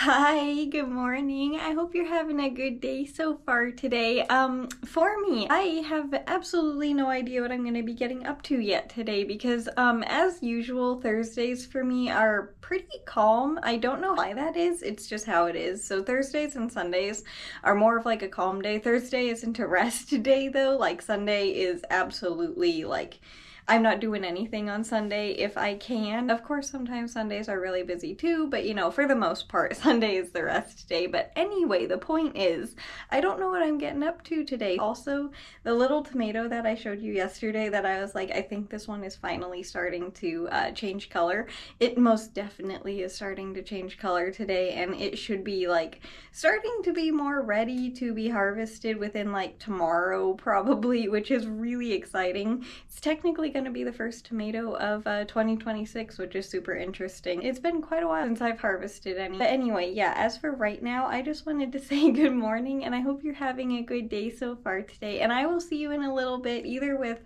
Hi, good morning. I hope you're having a good day so far today. For me, I have absolutely no idea what I'm going to be getting up to yet today because, as usual, Thursdays for me are pretty calm. I don't know why that is. It's just how it is. So Thursdays and Sundays are more of like a calm day. Thursday isn't a rest day though. Like Sunday is absolutely like I'm not doing anything on Sunday if I can. Of course, sometimes Sundays are really busy too, but you know, for the most part, Sunday is the rest day. But anyway, the point is, I don't know what I'm getting up to today. Also, the little tomato that I showed you yesterday that I was like, I think this one is finally starting to change color. It most definitely is starting to change color today, and it should be like starting to be more ready to be harvested within like tomorrow probably, which is really exciting. It's technically going to be the first tomato of 2026, which is super interesting. It's been quite a while since I've harvested any. But anyway, yeah, as for right now, I just wanted to say good morning, and I hope you're having a good day so far today. And I will see you in a little bit, either with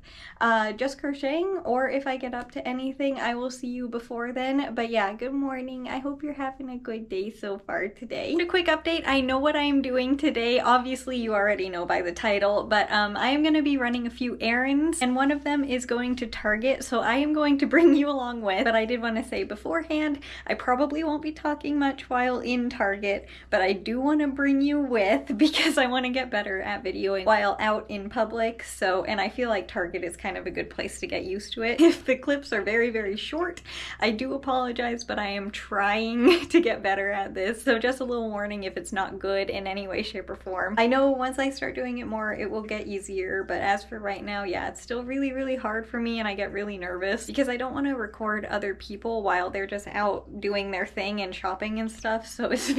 just crocheting, or if I get up to anything, I will see you before then. But yeah, good morning. I hope you're having a good day so far today. A quick update, I know what I am doing today. Obviously, you already know by the title, but I am going to be running a few errands, and one of them is going to Target, so I am going to bring you along with. But I did want to say beforehand, I probably won't be talking much while in Target, but I do want to bring you with because I want to get better at videoing while out in public. So, and I feel like Target is kind of a good place to get used to it. If the clips are very, very short, I do apologize, but I am trying to get better at this. So just a little warning if it's not good in any way, shape, or form. I know once I start doing it more, it will get easier, but as for right now, yeah, it's still really, really hard for me, and I get really nervous because I don't want to record other people while they're just out doing their thing and shopping and stuff. So it's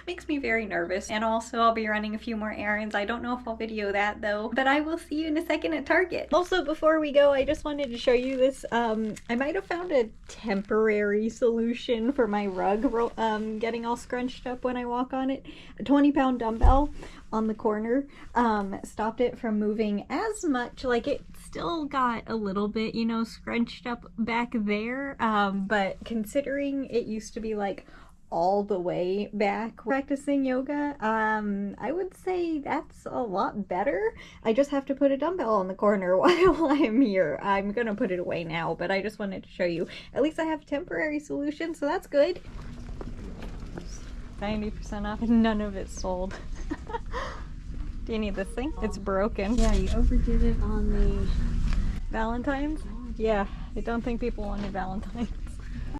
makes me very nervous. And also I'll be running a few more errands. I don't know if I'll video that though, but I will see you in a second at Target. Also, before we go, I just wanted to show you this. I might have found a temporary solution for my rug getting all scrunched up when I walk on it. A 20-pound dumbbell on the corner stopped it from moving as much. Like, it still got a little bit, you know, scrunched up back there, but considering it used to be like all the way back practicing yoga, I would say that's a lot better. I just have to put a dumbbell on the corner while I'm here. I'm gonna put it away now, but I just wanted to show you. At least I have a temporary solution, so that's good. 90% off, and none of it sold. Do you need this thing? It's broken. Yeah, you overdid it on the Valentine's? Yeah, I don't think people wanted Valentine's.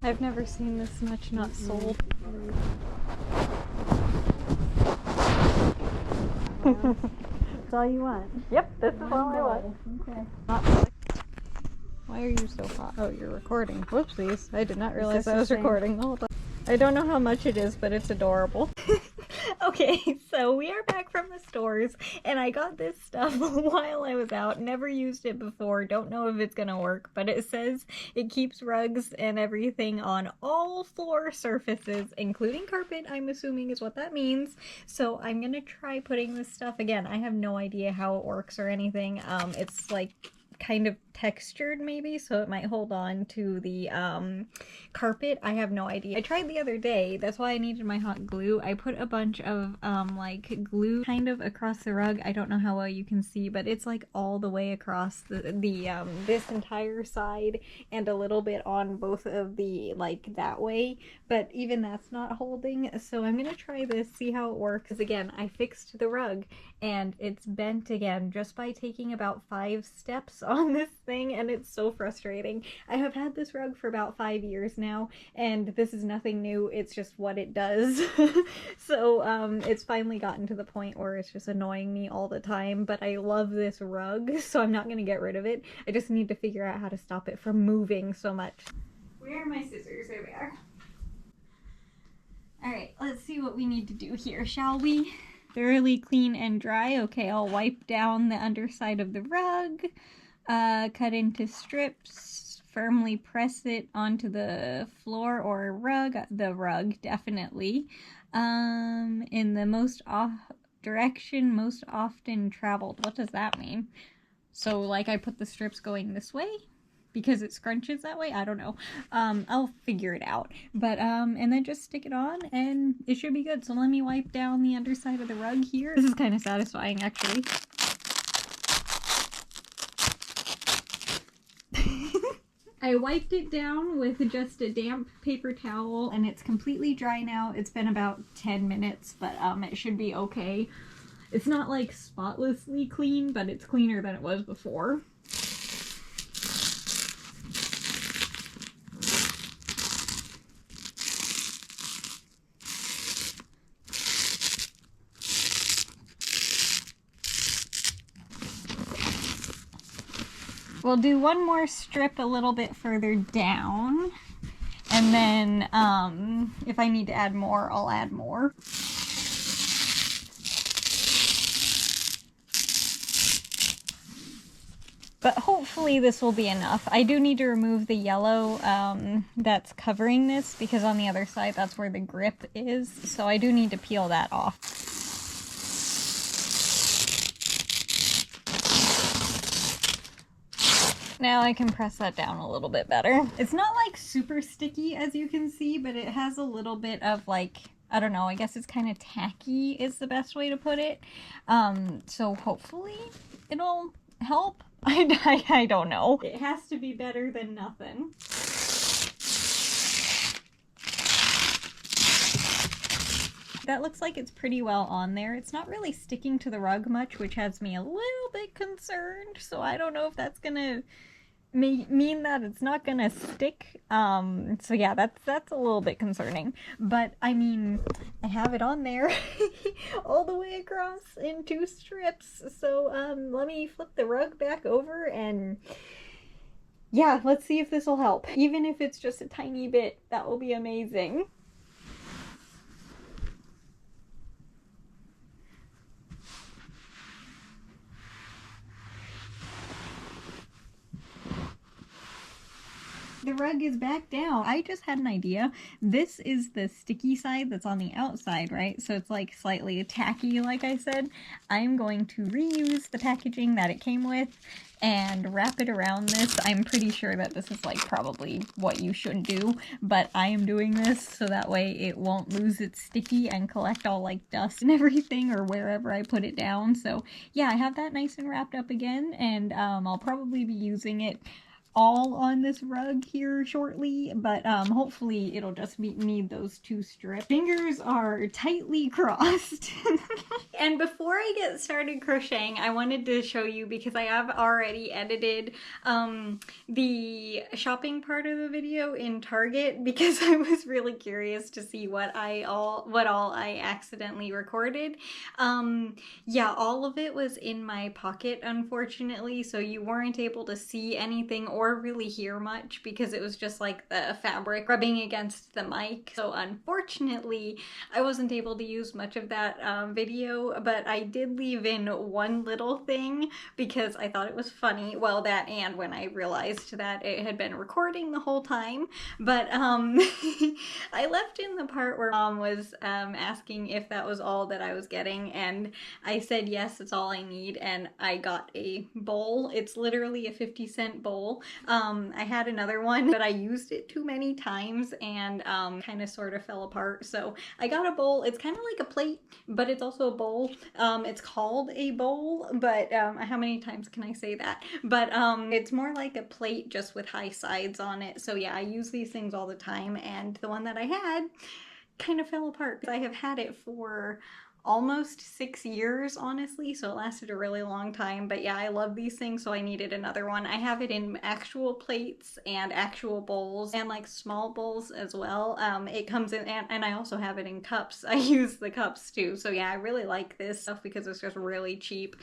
I've never seen this much not sold. That's all you want. Yep, this is all I want. Okay. Why are you so hot? Oh, you're recording. Whoopsies. I did not realize I was the same? recording. Hold on. I don't know how much it is, but it's adorable. Okay, so we are back from the stores, and I got this stuff while I was out. Never used it before. Don't know if it's gonna work, but it says it keeps rugs and everything on all floor surfaces, including carpet, I'm assuming is what that means. So I'm gonna try putting this stuff. Again, I have no idea how it works or anything. It's like kind of textured maybe, so it might hold on to the carpet. I have no idea. I tried the other day, that's why I needed my hot glue. I put a bunch of like glue kind of across the rug. I don't know how well you can see, but it's like all the way across the this entire side, and a little bit on both of the, like, that way, but even that's not holding. So I'm gonna try this, see how it works. Because again, I fixed the rug and it's bent again just by taking about 5 steps on this thing, and it's so frustrating. I have had this rug for about 5 years now, and this is nothing new. It's just what it does. So it's finally gotten to the point where it's just annoying me all the time, but I love this rug, so I'm not gonna get rid of it. I just need to figure out how to stop it from moving so much. Where are my scissors? There they are. Alright, let's see what we need to do here, shall we? Thoroughly clean and dry. Okay, I'll wipe down the underside of the rug, cut into strips, firmly press it onto the floor or rug, the rug definitely, in the most direction most often traveled. What does that mean? So like I put the strips going this way, because it scrunches that way. I don't know. I'll figure it out. But, and then just stick it on and it should be good. So let me wipe down the underside of the rug here. This is kind of satisfying, actually. I wiped it down with just a damp paper towel and it's completely dry now. It's been about 10 minutes, but it should be okay. It's not like spotlessly clean, but it's cleaner than it was before. We'll do one more strip a little bit further down, and then if I need to add more, I'll add more. But hopefully this will be enough. I do need to remove the yellow that's covering this, because on the other side that's where the grip is, so I do need to peel that off. Now I can press that down a little bit better. It's not like super sticky as you can see, but it has a little bit of like, I don't know, I guess it's kind of tacky is the best way to put it. So hopefully it'll help. I don't know. It has to be better than nothing. That looks like it's pretty well on there. It's not really sticking to the rug much, which has me a little bit concerned. So I don't know if that's gonna mean that it's not gonna stick. So yeah, that's a little bit concerning. But I mean, I have it on there all the way across in 2 strips. So let me flip the rug back over and yeah, let's see if this will help. Even if it's just a tiny bit, that will be amazing. The rug is back down. I just had an idea. This is the sticky side that's on the outside, right? So it's like slightly tacky, like I said. I'm going to reuse the packaging that it came with and wrap it around this. I'm pretty sure that this is like probably what you should do, but I am doing this so that way it won't lose its sticky and collect all like dust and everything or wherever I put it down. So yeah, I have that nice and wrapped up again, and I'll probably be using it all on this rug here shortly, but hopefully it'll just need those 2 strips. Fingers are tightly crossed. And before I get started crocheting, I wanted to show you, because I have already edited the shopping part of the video in Target, because I was really curious to see what all I accidentally recorded. Yeah, all of it was in my pocket, unfortunately, so you weren't able to see anything or really hear much, because it was just like the fabric rubbing against the mic. So unfortunately, I wasn't able to use much of that video, but I did leave in one little thing because I thought it was funny. Well, that and when I realized that it had been recording the whole time. But I left in the part where Mom was asking if that was all that I was getting, and I said yes, it's all I need, and I got a bowl. It's literally a 50-cent bowl. I had another one, but I used it too many times and kind of sort of fell apart. So I got a bowl. It's kind of like a plate, but it's also a bowl. It's called a bowl, but how many times can I say that? But it's more like a plate just with high sides on it. So yeah, I use these things all the time, and the one that I had kind of fell apart. I have had it for almost 6 years, honestly, so it lasted a really long time. But yeah, I love these things, so I needed another one. I have it in actual plates and actual bowls and like small bowls as well. It comes in, and I also have it in cups. I use the cups too. So yeah, I really like this stuff because it's just really cheap.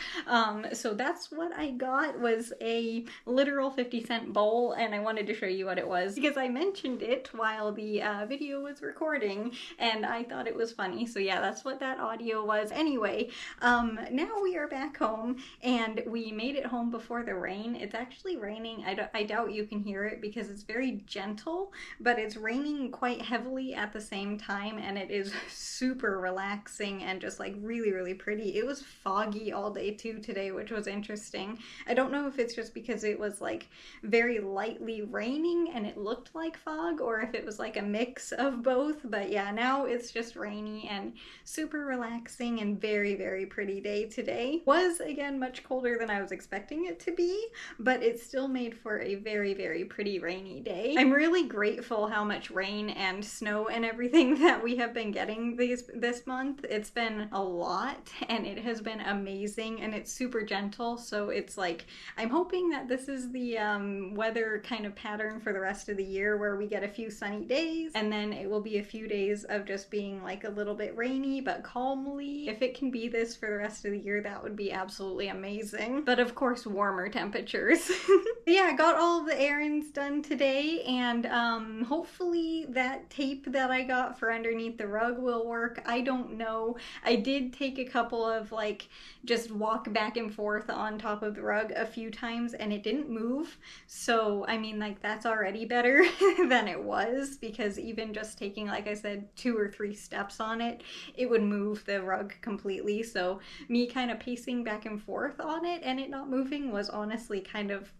So that's what I got, was a literal 50-cent bowl, and I wanted to show you what it was because I mentioned it while the video was recording and I thought it was funny. So yeah, that's what that audio video was. Anyway, now we are back home and we made it home before the rain. It's actually raining. I doubt you can hear it because it's very gentle, but it's raining quite heavily at the same time, and it is super relaxing and just like really, really pretty. It was foggy all day too today, which was interesting. I don't know if it's just because it was like very lightly raining and it looked like fog, or if it was like a mix of both, but yeah, now it's just rainy and super relaxing and very, very pretty day today. Was again much colder than I was expecting it to be, but it still made for a very, very pretty rainy day. I'm really grateful how much rain and snow and everything that we have been getting this month. It's been a lot and it has been amazing, and it's super gentle, so it's like I'm hoping that this is the weather kind of pattern for the rest of the year, where we get a few sunny days and then it will be a few days of just being like a little bit rainy but calmly. If it can be this for the rest of the year, that would be absolutely amazing. But of course, warmer temperatures. Yeah, I got all of the errands done today, and hopefully that tape that I got for underneath the rug will work. I don't know. I did take a couple of like just walk back and forth on top of the rug a few times and it didn't move. So I mean, like, that's already better than it was, because even just taking, like I said, 2 or 3 steps on it, it would move the rug completely. So me kind of pacing back and forth on it and it not moving was honestly kind of,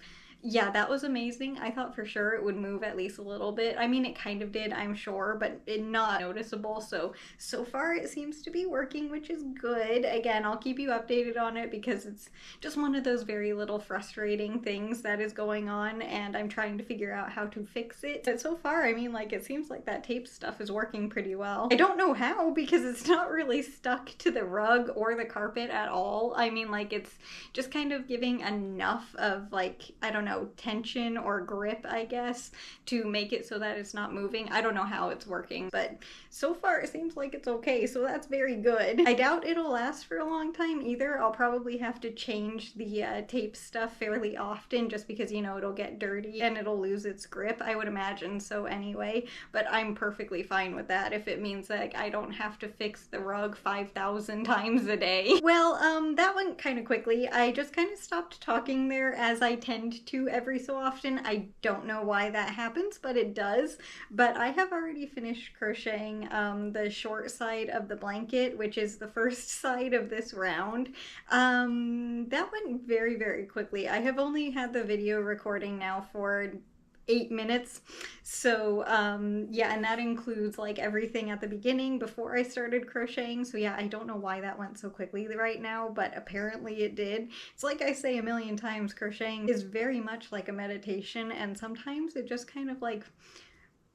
yeah, that was amazing. I thought for sure it would move at least a little bit. I mean, it kind of did, I'm sure, but not noticeable. So far it seems to be working, which is good. Again, I'll keep you updated on it because it's just one of those very little frustrating things that is going on, and I'm trying to figure out how to fix it. But so far, I mean, like, it seems like that tape stuff is working pretty well. I don't know how, because it's not really stuck to the rug or the carpet at all. I mean, like, it's just kind of giving enough of, like, I don't know, tension or grip, I guess, to make it so that it's not moving. I don't know how it's working, but so far it seems like it's okay, so that's very good. I doubt it'll last for a long time either. I'll probably have to change the tape stuff fairly often, just because, you know, it'll get dirty and it'll lose its grip, I would imagine so anyway, but I'm perfectly fine with that if it means that, like, I don't have to fix the rug 5,000 times a day. Well, that went kind of quickly. I just kind of stopped talking there, as I tend to every so often. I don't know why that happens, but it does. But I have already finished crocheting the short side of the blanket, which is the first side of this round. That went very, very quickly. I have only had the video recording now for 8 minutes, so yeah, and that includes like everything at the beginning before I started crocheting. So yeah, I don't know why that went so quickly right now, but apparently it did. It's like I say a million times, crocheting is very much like a meditation, and sometimes it just kind of like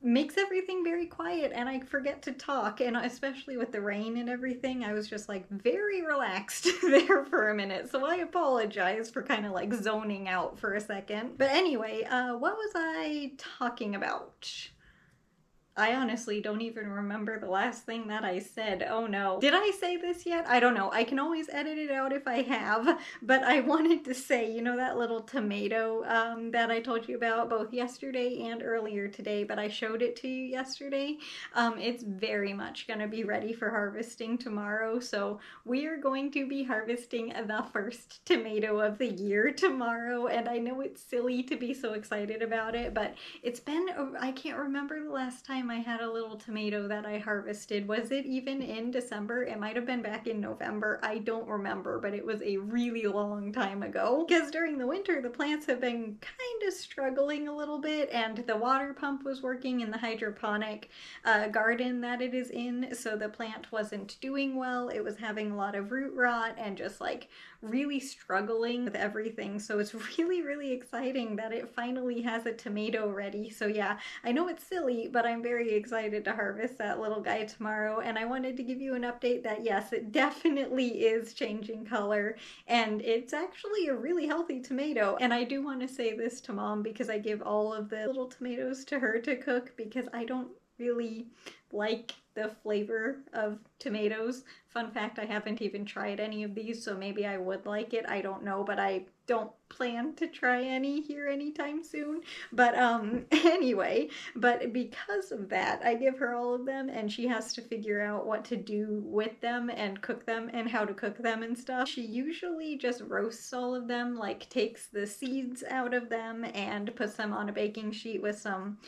makes everything very quiet and I forget to talk, and especially with the rain and everything, I was just like very relaxed there for a minute, so I apologize for kind of like zoning out for a second. But anyway, what was I talking about? I honestly don't even remember the last thing that I said. Oh no. Did I say this yet? I don't know. I can always edit it out if I have, but I wanted to say, you know, that little tomato that I told you about both yesterday and earlier today, but I showed it to you yesterday. It's very much gonna be ready for harvesting tomorrow, so we are going to be harvesting the first tomato of the year tomorrow, and I know it's silly to be so excited about it, but it's been, I can't remember the last time I had a little tomato that I harvested. Was it even in December? It might have been back in November. I don't remember, but it was a really long time ago. Because during the winter, the plants have been kind of struggling a little bit, and the water pump was working in the hydroponic garden that it is in, so the plant wasn't doing well. It was having a lot of root rot and just like really struggling with everything. So it's really, really exciting that it finally has a tomato ready. So yeah, I know it's silly, but I'm very excited to harvest that little guy tomorrow, and I wanted to give you an update that yes, it definitely is changing color, and it's actually a really healthy tomato. And I do want to say this to Mom, because I give all of the little tomatoes to her to cook, because I don't really like the flavor of tomatoes. Fun fact, I haven't even tried any of these, so maybe I would like it. I don't know, but I don't plan to try any here anytime soon. But anyway, but because of that, I give her all of them and she has to figure out what to do with them and cook them and how to cook them and stuff. She usually just roasts all of them, like takes the seeds out of them and puts them on a baking sheet with some,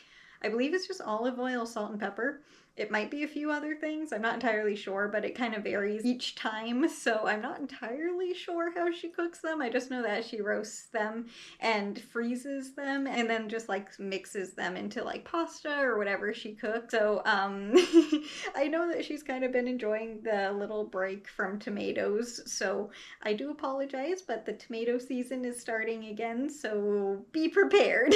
I believe it's just olive oil, salt, and pepper. It might be a few other things. I'm not entirely sure, but it kind of varies each time. So I'm not entirely sure how she cooks them. I just know that she roasts them and freezes them and then just like mixes them into like pasta or whatever she cooks. So I know that she's kind of been enjoying the little break from tomatoes. So I do apologize, but the tomato season is starting again. So be prepared.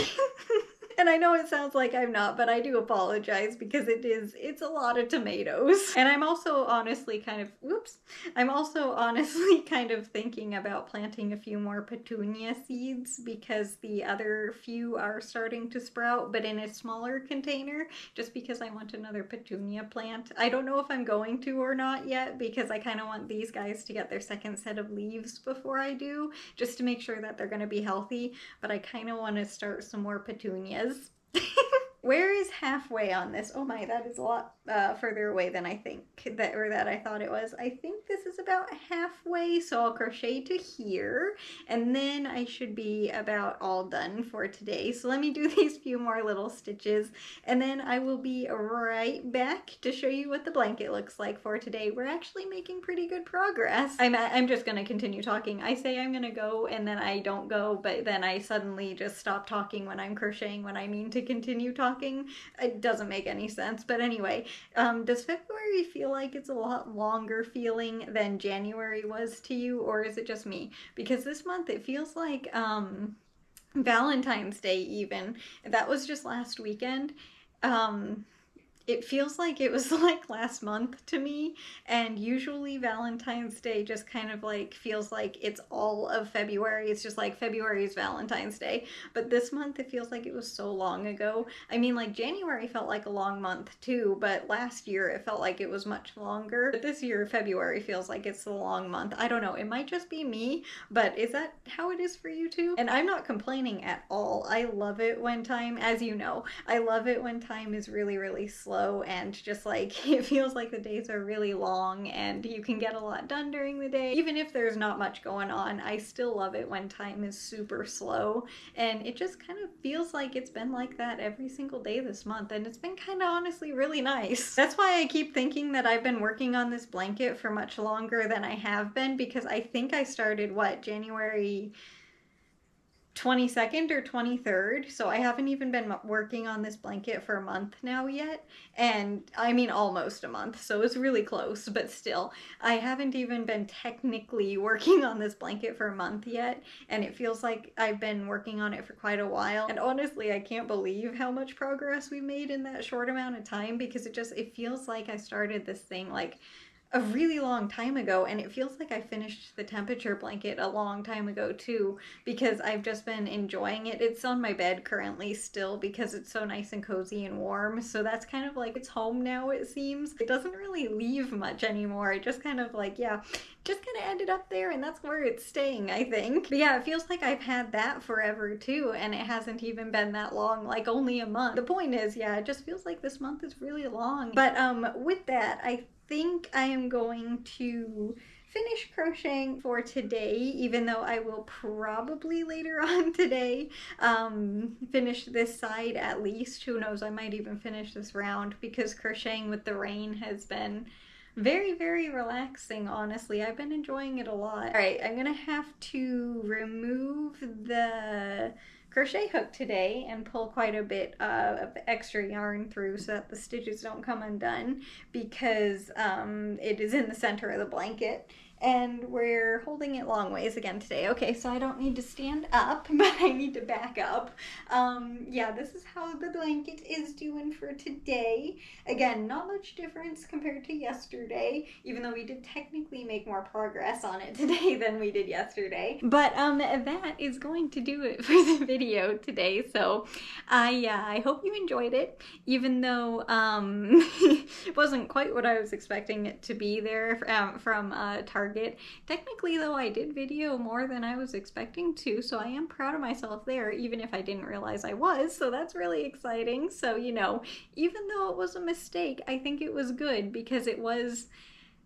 And I know it sounds like I'm not, but I do apologize because it's a lot of tomatoes. And I'm also honestly kind of, thinking about planting a few more petunia seeds because the other few are starting to sprout, but in a smaller container, just because I want another petunia plant. I don't know if I'm going to or not yet because I kind of want these guys to get their second set of leaves before I do, just to make sure that they're going to be healthy, but I kind of want to start some more petunias. Where is halfway on this? Oh my, that is a lot further away than I think that I thought it was. I think this is about halfway, so I'll crochet to here, and then I should be about all done for today. So let me do these few more little stitches, and then I will be right back to show you what the blanket looks like for today. We're actually making pretty good progress. I'm just gonna continue talking. I say I'm gonna go, and then I don't go, but then I suddenly just stop talking when I'm crocheting when I mean to continue talking. It doesn't make any sense, but anyway. Does February feel like it's a lot longer feeling than January was to you, or is it just me? Because this month it feels like Valentine's Day even. That was just last weekend. It feels like it was like last month to me, and usually Valentine's Day just kind of like feels like it's all of February. It's just like February is Valentine's Day, but this month it feels like it was so long ago. I mean, like January felt like a long month too, but last year it felt like it was much longer. But this year February feels like it's a long month. I don't know, it might just be me, but is that how it is for you too? And I'm not complaining at all. I love it when time, as you know, I love it when time is really, really slow and just like it feels like the days are really long and you can get a lot done during the day. Even if there's not much going on, I still love it when time is super slow, and it just kind of feels like it's been like that every single day this month, and it's been kind of honestly really nice. That's why I keep thinking that I've been working on this blanket for much longer than I have been, because I think I started January 22nd or 23rd, so I haven't even been working on this blanket for a month now yet, and I mean almost a month, so it's really close, but still, I haven't even been technically working on this blanket for a month yet, and it feels like I've been working on it for quite a while, and honestly, I can't believe how much progress we made in that short amount of time, because it feels like I started this thing like a really long time ago, and it feels like I finished the temperature blanket a long time ago too, because I've just been enjoying it. It's on my bed currently still because it's so nice and cozy and warm, so that's kind of like it's home now, it seems. It doesn't really leave much anymore. It just kind of like, yeah, just kind of ended up there, and that's where it's staying, I think. But yeah, it feels like I've had that forever too, and it hasn't even been that long, like only a month. The point is, yeah, it just feels like this month is really long. But with that, I think I am going to finish crocheting for today, even though I will probably later on today finish this side at least. Who knows, I might even finish this round, because crocheting with the rain has been very, very relaxing, honestly. I've been enjoying it a lot. All right, I'm gonna have to remove the crochet hook today and pull quite a bit of extra yarn through so that the stitches don't come undone, because it is in the center of the blanket, and we're holding it long ways again today. Okay, so I don't need to stand up, but I need to back up. Yeah, this is how the blanket is doing for today. Again, not much difference compared to yesterday, even though we did technically make more progress on it today than we did yesterday. But that is going to do it for the video today. So I hope you enjoyed it, even though it wasn't quite what I was expecting it to be there from Target. Technically, though, I did video more than I was expecting to, so I am proud of myself there, even if I didn't realize I was, so that's really exciting. So, you know, even though it was a mistake, I think it was good because it was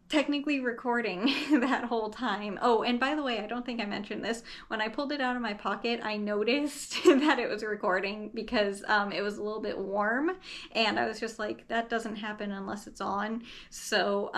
technically recording that whole time. Oh, and by the way, I don't think I mentioned this. When I pulled it out of my pocket, I noticed that it was recording because it was a little bit warm, and I was just like, that doesn't happen unless it's on. So,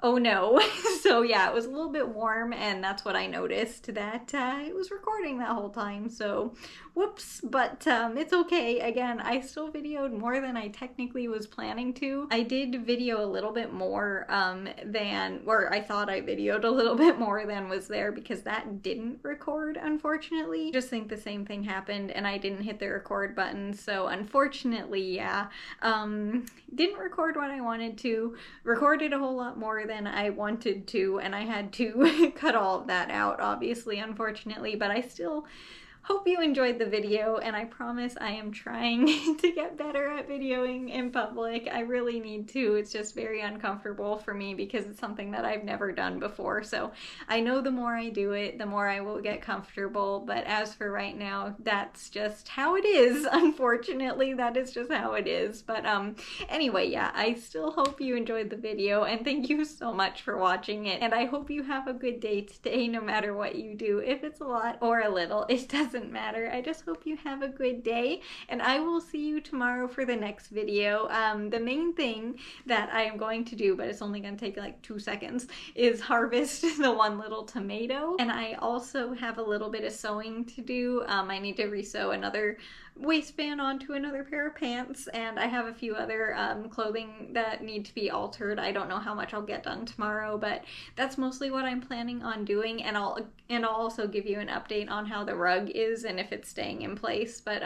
oh no. So yeah, it was a little bit warm, and that's what I noticed, that it was recording that whole time. So whoops, but it's okay. Again, I still videoed more than I technically was planning to. I did video a little bit more or I thought I videoed a little bit more than was there, because that didn't record, unfortunately. Just think the same thing happened and I didn't hit the record button, so unfortunately, yeah, didn't record what I wanted to, recorded a whole lot more than I wanted to, and I had to cut all of that out, obviously, unfortunately, but I still hope you enjoyed the video, and I promise I am trying to get better at videoing in public. I really need to. It's just very uncomfortable for me because it's something that I've never done before. So I know the more I do it, the more I will get comfortable. But as for right now, that's just how it is. Unfortunately, that is just how it is. But anyway, yeah, I still hope you enjoyed the video, and thank you so much for watching it. And I hope you have a good day today, no matter what you do. If it's a lot or a little, it doesn't matter. I just hope you have a good day, and I will see you tomorrow for the next video. The main thing that I am going to do, but it's only going to take like 2 seconds, is harvest the one little tomato. And I also have a little bit of sewing to do. I need to resew another waistband onto another pair of pants, and I have a few other clothing that need to be altered. I don't know how much I'll get done tomorrow, but that's mostly what I'm planning on doing, and I'll also give you an update on how the rug is and if it's staying in place. But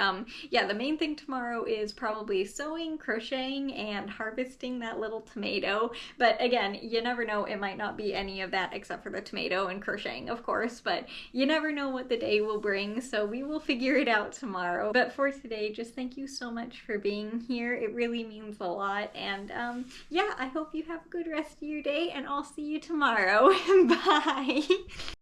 yeah, the main thing tomorrow is probably sewing, crocheting, and harvesting that little tomato. But again, you never know, it might not be any of that except for the tomato and crocheting, of course, but you never know what the day will bring, so we will figure it out tomorrow. But for today, just thank you so much for being here. It really means a lot, and yeah, I hope you have a good rest of your day, and I'll see you tomorrow. Bye!